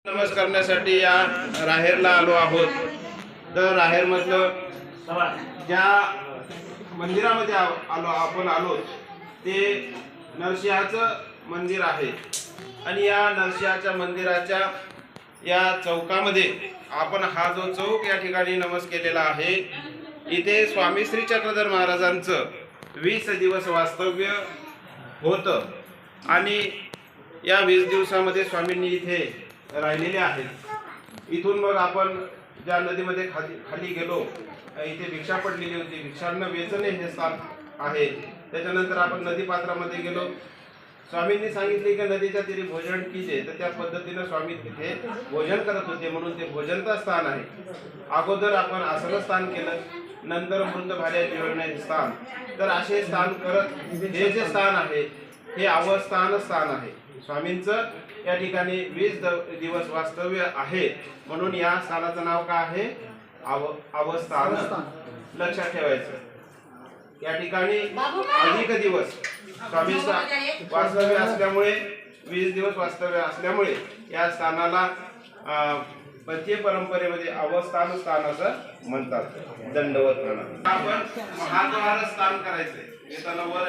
नमस्कार करण्यासाठी या राहेरला आलो आहोत। तर राहेर मधलं ज्या मंदिरामध्ये आपण आलो ते नरसिंहाचं मंदिर आहे आणि या नरसिंहाच्या मंदिराच्या या चौकामध्ये आपण हा जो चौक या ठिकाणी नमस केलेला आहे, इथे स्वामी श्री चक्रधर महाराजांचं 20 दिवस वास्तव्य होतं आणि या 20 दिवसामध्ये स्वामींनी इथे राहिलेले आहेत। इथून मग आपण ज्या नदीमध्ये खाली गेलो, इथे भिक्षा पडलेली होती, भिक्षांना वेचणे हे स्थान आहे। त्याच्यानंतर आपण नदी पात्रामध्ये गेलो, स्वामींनी सांगितले की नदीच्या तीरी भोजन कीजे, तर त्या पद्धतीने स्वामी तिथे भोजन करत होते, म्हणून ते भोजनचं स्थान आहे। अगोदर आपण आसनस्थान केलं, नंतर मृत भाड्या जेवणे स्थान, तर असे स्थान करत हे जे स्थान आहे हे अवस्थान स्थान आहे। स्वामींचं या ठिकाणी 20 दिवस वास्तव्य आहे, म्हणून या स्थानाचं नाव काय आहे? अवस्थान। लक्षात ठेवायचं। या ठिकाणी अधिक दिवस स्वामींचं वास्तव्य असल्यामुळे 20 दिवस वास्तव्य असल्यामुळे या स्थानाला पंथीय परंपरेमध्ये अवस्थान स्थान असं म्हणतात। दंडवत प्रणाम। आपण महाद्वार स्थान करायचंय, येताना वर